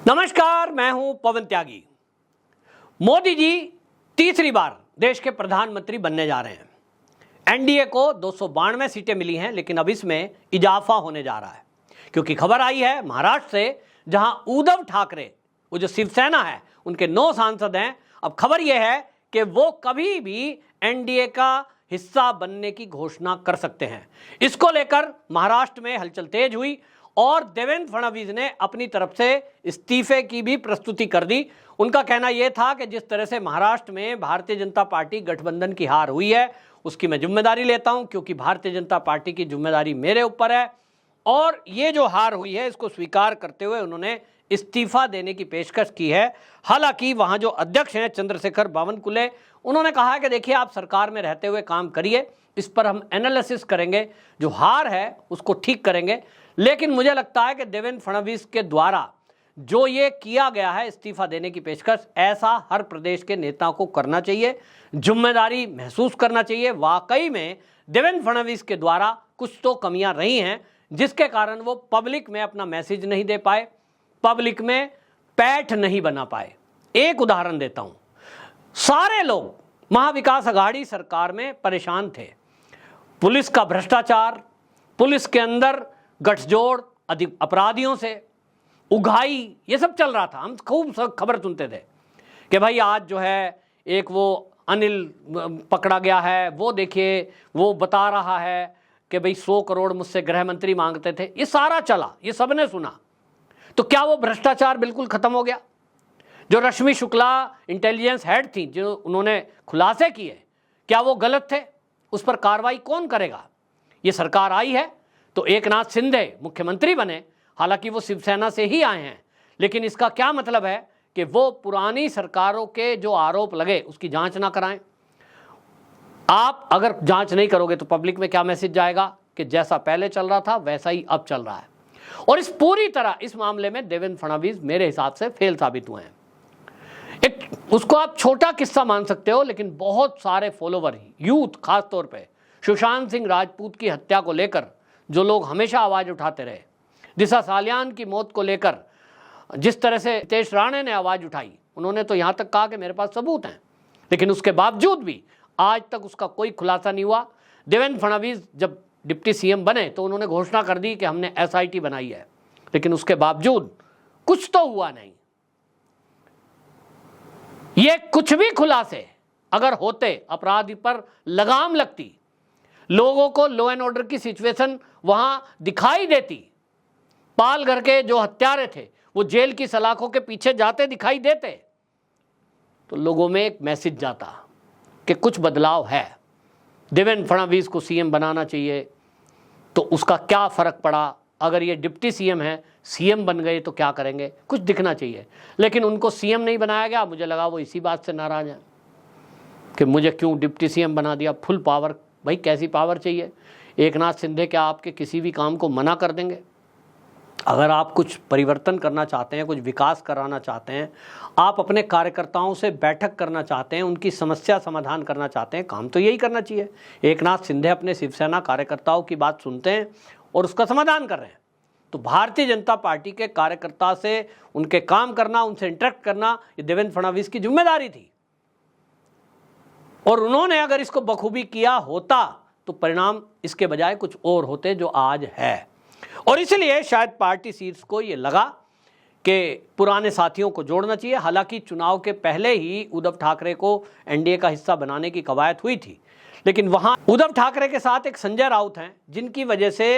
नमस्कार, मैं हूं पवन त्यागी। मोदी जी तीसरी बार देश के प्रधानमंत्री बनने जा रहे हैं। एनडीए को 292 सीटें मिली हैं, लेकिन अब इसमें इजाफा होने जा रहा है, क्योंकि खबर आई है महाराष्ट्र से, जहां उद्धव ठाकरे, वो जो शिवसेना है, उनके 9 सांसद हैं। अब खबर यह है कि वो कभी भी एनडीए का हिस्सा बनने की घोषणा कर सकते हैं। इसको लेकर महाराष्ट्र में हलचल तेज हुई और देवेंद्र फडणवीस ने अपनी तरफ से इस्तीफे की भी प्रस्तुति कर दी। उनका कहना यह था कि जिस तरह से महाराष्ट्र में भारतीय जनता पार्टी गठबंधन की हार हुई है, उसकी मैं जिम्मेदारी लेता हूं, क्योंकि भारतीय जनता पार्टी की जिम्मेदारी मेरे ऊपर है। और ये जो हार हुई है, इसको स्वीकार करते हुए उन्होंने इस्तीफा देने की पेशकश की है। हालांकि वहां जो अध्यक्ष हैं चंद्रशेखर बावनकुले, उन्होंने कहा है कि देखिए, आप सरकार में रहते हुए काम करिए, इस पर हम एनालिसिस करेंगे, जो हार है उसको ठीक करेंगे। लेकिन मुझे लगता है कि देवेंद्र फडणवीस के द्वारा जो ये किया गया है, इस्तीफा देने की पेशकश, ऐसा हर प्रदेश के नेता को करना चाहिए, जिम्मेदारी महसूस करना चाहिए। वाकई में देवेंद्र फडणवीस के द्वारा कुछ तो कमियां रही हैं, जिसके कारण वो पब्लिक में अपना मैसेज नहीं दे पाए, पब्लिक में पैठ नहीं बना पाए। एक उदाहरण देता हूं, सारे लोग महाविकास अघाड़ी सरकार में परेशान थे। पुलिस का भ्रष्टाचार, पुलिस के अंदर गठजोड़, अधिक अपराधियों से उगाही, ये सब चल रहा था। हम खूब खबर सुनते थे कि भाई आज जो है एक वो अनिल पकड़ा गया है, वो देखिए वो बता रहा है कि भाई 100 करोड़ मुझसे गृह मंत्री मांगते थे। ये सारा चला, ये सबने सुना। तो क्या वो भ्रष्टाचार बिल्कुल खत्म हो गया? जो रश्मि शुक्ला इंटेलिजेंस हेड थी, जो उन्होंने खुलासे किए, क्या वो गलत थे? उस पर कार्रवाई कौन करेगा? ये सरकार आई है तो एकनाथ शिंदे मुख्यमंत्री बने, हालांकि वो शिवसेना से ही आए हैं, लेकिन इसका क्या मतलब है कि वो पुरानी सरकारों के जो आरोप लगे उसकी जांच ना कराएं? आप अगर जांच नहीं करोगे तो पब्लिक में क्या मैसेज जाएगा कि जैसा पहले चल रहा था वैसा ही अब चल रहा है। और इस पूरी तरह इस मामले में देवेंद्र फडणवीस मेरे हिसाब से फेल साबित हुए हैं। एक उसको आप छोटा किस्सा मान सकते हो, लेकिन बहुत सारे फॉलोवर, यूथ खास तौर पे, सुशांत सिंह राजपूत की हत्या को लेकर जो लोग हमेशा आवाज उठाते रहे, दिशा सालियान की मौत को लेकर जिस तरह से नितेश राणे ने आवाज उठाई, उन्होंने तो यहां तक कहा कि मेरे पास सबूत हैं, लेकिन उसके बावजूद भी आज तक उसका कोई खुलासा नहीं हुआ। देवेंद्र फडणवीस जब डिप्टी सीएम बने तो उन्होंने घोषणा कर दी कि हमने एसआईटी बनाई है, लेकिन उसके बावजूद कुछ तो हुआ नहीं। ये कुछ भी खुलासे अगर होते, अपराधी पर लगाम लगती, लोगों को लॉ एंड ऑर्डर की सिचुएशन वहां दिखाई देती, पालघर के जो हत्यारे थे वो जेल की सलाखों के पीछे जाते दिखाई देते, तो लोगों में एक मैसेज जाता कि कुछ बदलाव है, देवेंद्र फडणवीस को सीएम बनाना चाहिए। तो उसका क्या फर्क पड़ा? अगर ये डिप्टी सीएम है, सीएम बन गए तो क्या करेंगे? कुछ दिखना चाहिए। लेकिन उनको सीएम नहीं बनाया गया। मुझे लगा वो इसी बात से नाराज हैं कि मुझे क्यों डिप्टी सीएम बना दिया, फुल पावर। भाई कैसी पावर चाहिए? एकनाथ शिंदे क्या आपके किसी भी काम को मना कर देंगे? अगर आप कुछ परिवर्तन करना चाहते हैं, कुछ विकास कराना चाहते हैं, आप अपने कार्यकर्ताओं से बैठक करना चाहते हैं, उनकी समस्या समाधान करना चाहते हैं, काम तो यही करना चाहिए। एकनाथ शिंदे अपने शिवसेना कार्यकर्ताओं की बात सुनते हैं और उसका समाधान कर रहे हैं। तो भारतीय जनता पार्टी के कार्यकर्ता से उनके काम करना, उनसे इंटरेक्ट करना, ये देवेंद्र फडणवीस की जिम्मेदारी थी। और उन्होंने अगर इसको बखूबी किया होता तो परिणाम इसके बजाय कुछ और होते जो आज है। और इसलिए शायद पार्टी शीर्ष को ये लगा कि पुराने साथियों को जोड़ना चाहिए। हालांकि चुनाव के पहले ही उद्धव ठाकरे को एनडीए का हिस्सा बनाने की कवायद हुई थी, लेकिन वहां उद्धव ठाकरे के साथ एक संजय राउत हैं, जिनकी वजह से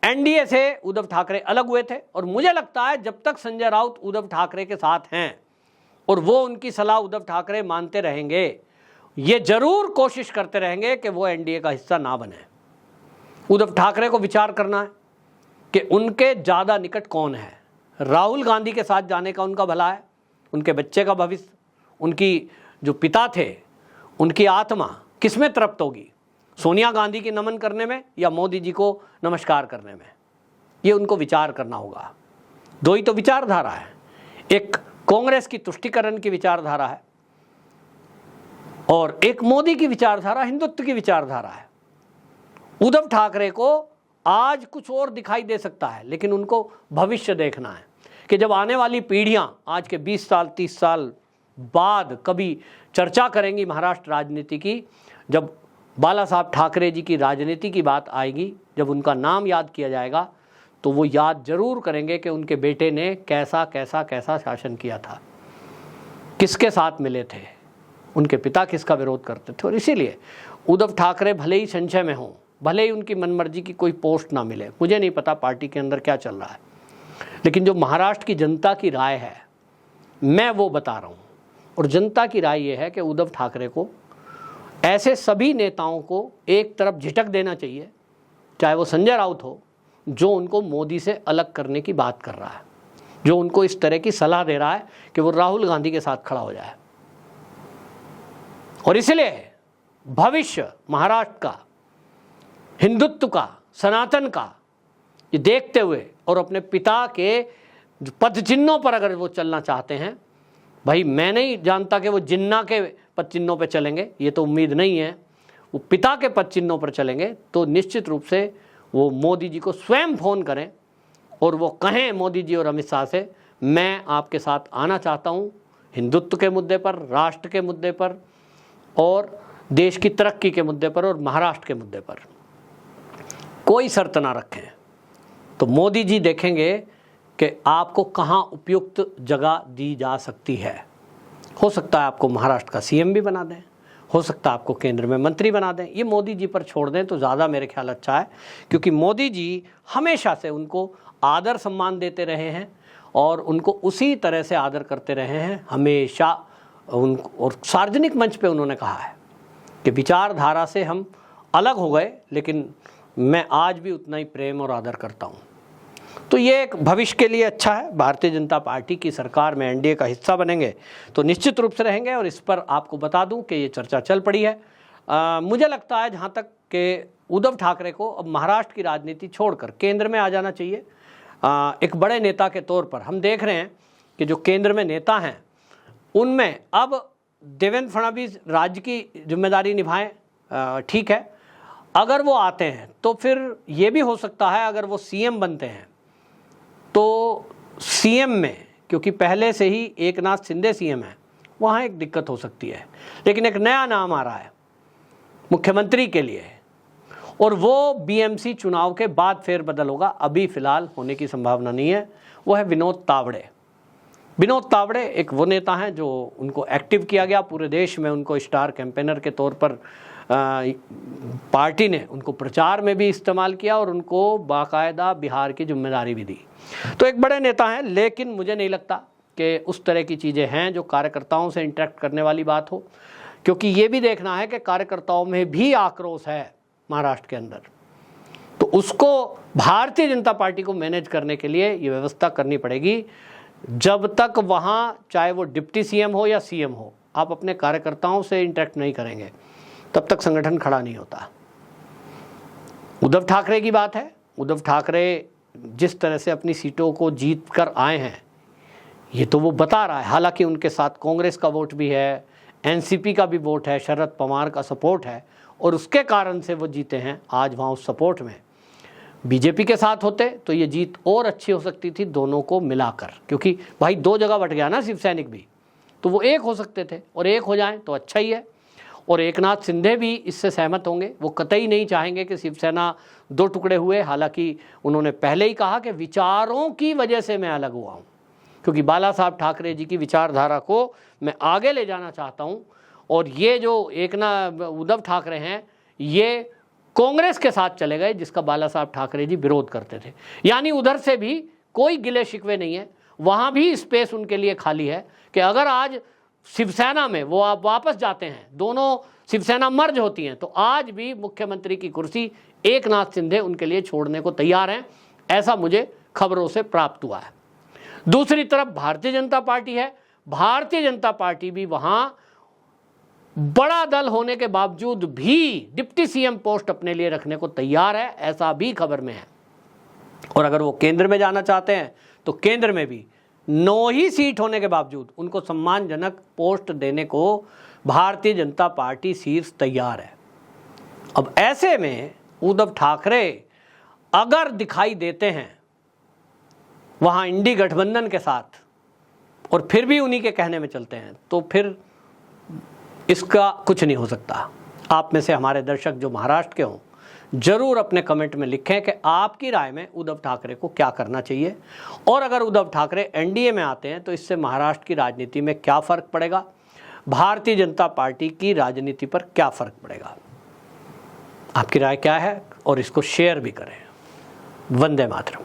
एनडीए से उद्धव ठाकरे अलग हुए थे। और मुझे लगता है जब तक संजय राउत उद्धव ठाकरे के साथ हैं और वो उनकी सलाह उद्धव ठाकरे मानते रहेंगे, ये जरूर कोशिश करते रहेंगे कि वो एनडीए का हिस्सा ना बने। उद्धव ठाकरे को विचार करना है कि उनके ज़्यादा निकट कौन है। राहुल गांधी के साथ जाने का उनका भला है, उनके बच्चे का भविष्य, उनकी जो पिता थे, उनकी आत्मा किस में तृप्त होगी? सोनिया गांधी की नमन करने में या मोदी जी को नमस्कार करने में? ये उनको विचार करना होगा। दो ही तो विचारधारा है, एक कांग्रेस की तुष्टीकरण की विचारधारा है और एक मोदी की विचारधारा, हिंदुत्व की विचारधारा है। उद्धव ठाकरे को आज कुछ और दिखाई दे सकता है, लेकिन उनको भविष्य देखना है कि जब आने वाली पीढ़ियां आज के 20 साल 30 साल बाद कभी चर्चा करेंगी महाराष्ट्र राजनीति की, जब बाला साहब ठाकरे जी की राजनीति की बात आएगी, जब उनका नाम याद किया जाएगा, तो वो याद जरूर करेंगे कि उनके बेटे ने कैसा कैसा कैसा शासन किया था, किसके साथ मिले थे, उनके पिता किसका विरोध करते थे। और इसीलिए उद्धव ठाकरे भले ही संशय में हों, भले ही उनकी मनमर्जी की कोई पोस्ट ना मिले, मुझे नहीं पता पार्टी के अंदर क्या चल रहा है, लेकिन जो महाराष्ट्र की जनता की राय है मैं वो बता रहा हूँ। और जनता की राय ये है कि उद्धव ठाकरे को ऐसे सभी नेताओं को एक तरफ झिटक देना चाहिए, चाहे वो संजय राउत हो जो उनको मोदी से अलग करने की बात कर रहा है, जो उनको इस तरह की सलाह दे रहा है कि वो राहुल गांधी के साथ खड़ा हो जाए। और इसलिए भविष्य महाराष्ट्र का, हिंदुत्व का, सनातन का, ये देखते हुए और अपने पिता के पद चिन्हों पर अगर वो चलना चाहते हैं, भाई मैं नहीं जानता कि वो जिन्ना के पद चिन्हों पर चलेंगे, ये तो उम्मीद नहीं है, वो पिता के पद चिन्हों पर चलेंगे, तो निश्चित रूप से वो मोदी जी को स्वयं फ़ोन करें और वो कहें मोदी जी और अमित शाह से, मैं आपके साथ आना चाहता हूँ हिंदुत्व के मुद्दे पर, राष्ट्र के मुद्दे पर, और देश की तरक्की के मुद्दे पर, और महाराष्ट्र के मुद्दे पर कोई शर्त ना रखें। तो मोदी जी देखेंगे कि आपको कहाँ उपयुक्त जगह दी जा सकती है। हो सकता है आपको महाराष्ट्र का सीएम भी बना दें, हो सकता है आपको केंद्र में मंत्री बना दें, ये मोदी जी पर छोड़ दें तो ज़्यादा मेरे ख्याल अच्छा है, क्योंकि मोदी जी हमेशा से उनको आदर सम्मान देते रहे हैं और उनको उसी तरह से आदर करते रहे हैं हमेशा। उनको और सार्वजनिक मंच पे उन्होंने कहा है कि विचारधारा से हम अलग हो गए, लेकिन मैं आज भी उतना ही प्रेम और आदर करता हूँ। तो ये एक भविष्य के लिए अच्छा है। भारतीय जनता पार्टी की सरकार में एनडीए का हिस्सा बनेंगे तो निश्चित रूप से रहेंगे। और इस पर आपको बता दूं कि ये चर्चा चल पड़ी है। मुझे लगता है जहाँ तक कि उद्धव ठाकरे को अब महाराष्ट्र की राजनीति छोड़कर केंद्र में आ जाना चाहिए। एक बड़े नेता के तौर पर हम देख रहे हैं कि जो केंद्र में नेता हैं उनमें अब देवेंद्र फडणवीस राज्य की जिम्मेदारी निभाएं, ठीक है। अगर वो आते हैं तो फिर ये भी हो सकता है अगर वो सीएम बनते हैं तो सीएम में, क्योंकि पहले से ही एकनाथ शिंदे सीएम है, वहाँ एक दिक्कत हो सकती है। लेकिन एक नया नाम आ रहा है मुख्यमंत्री के लिए और वो बीएमसी चुनाव के बाद फेरबदल होगा, अभी फिलहाल होने की संभावना नहीं है। वो है विनोद तावड़े। विनोद तावड़े एक वो नेता हैं जो उनको एक्टिव किया गया, पूरे देश में उनको स्टार कैंपेनर के तौर पर पार्टी ने उनको प्रचार में भी इस्तेमाल किया और उनको बाकायदा बिहार की जिम्मेदारी भी दी। तो एक बड़े नेता हैं, लेकिन मुझे नहीं लगता कि उस तरह की चीज़ें हैं जो कार्यकर्ताओं से इंटरेक्ट करने वाली बात हो, क्योंकि ये भी देखना है कि कार्यकर्ताओं में भी आक्रोश है महाराष्ट्र के अंदर। तो उसको भारतीय जनता पार्टी को मैनेज करने के लिए ये व्यवस्था करनी पड़ेगी। जब तक वहाँ चाहे वो डिप्टी सीएम हो या सीएम हो, आप अपने कार्यकर्ताओं से इंटरेक्ट नहीं करेंगे तब तक संगठन खड़ा नहीं होता। उद्धव ठाकरे की बात है, उद्धव ठाकरे जिस तरह से अपनी सीटों को जीत कर आए हैं ये तो वो बता रहा है। हालांकि उनके साथ कांग्रेस का वोट भी है, एनसीपी का भी वोट है, शरद पवार का सपोर्ट है और उसके कारण से वो जीते हैं। आज वहाँ उस सपोर्ट में बीजेपी के साथ होते तो ये जीत और अच्छी हो सकती थी दोनों को मिलाकर, क्योंकि भाई दो जगह बट गया ना शिव सैनिक भी, तो वो एक हो सकते थे और एक हो जाएं तो अच्छा ही है। और एकनाथ शिंदे भी इससे सहमत होंगे। वो कतई नहीं चाहेंगे कि शिवसेना दो टुकड़े हुए। हालांकि उन्होंने पहले ही कहा कि विचारों की वजह से मैं अलग हुआ हूँ, क्योंकि बाला साहब ठाकरे जी की विचारधारा को मैं आगे ले जाना चाहता हूँ। और ये जो उद्धव ठाकरे हैं ये कांग्रेस के साथ चले गए जिसका बाला साहब ठाकरे जी विरोध करते थे। यानी उधर से भी कोई गिले शिकवे नहीं है, वहाँ भी स्पेस उनके लिए खाली है कि अगर आज शिवसेना में वो आप वापस जाते हैं, दोनों शिवसेना मर्ज होती हैं, तो आज भी मुख्यमंत्री की कुर्सी एकनाथ शिंदे उनके लिए छोड़ने को तैयार हैं, ऐसा मुझे खबरों से प्राप्त हुआ है। दूसरी तरफ भारतीय जनता पार्टी है। भारतीय जनता पार्टी भी वहां बड़ा दल होने के बावजूद भी डिप्टी सीएम पोस्ट अपने लिए रखने को तैयार है, ऐसा भी खबर में है। और अगर वो केंद्र में जाना चाहते हैं तो केंद्र में भी 9 ही सीट होने के बावजूद उनको सम्मानजनक पोस्ट देने को भारतीय जनता पार्टी शीर्ष तैयार है। अब ऐसे में उद्धव ठाकरे अगर दिखाई देते हैं वहाँ इंडी गठबंधन के साथ और फिर भी उन्हीं के कहने में चलते हैं, तो फिर इसका कुछ नहीं हो सकता। आप में से हमारे दर्शक जो महाराष्ट्र के हों, जरूर अपने कमेंट में लिखें कि आपकी राय में उद्धव ठाकरे को क्या करना चाहिए, और अगर उद्धव ठाकरे एनडीए में आते हैं तो इससे महाराष्ट्र की राजनीति में क्या फ़र्क पड़ेगा, भारतीय जनता पार्टी की राजनीति पर क्या फ़र्क पड़ेगा। आपकी राय क्या है, और इसको शेयर भी करें। वंदे मातरम।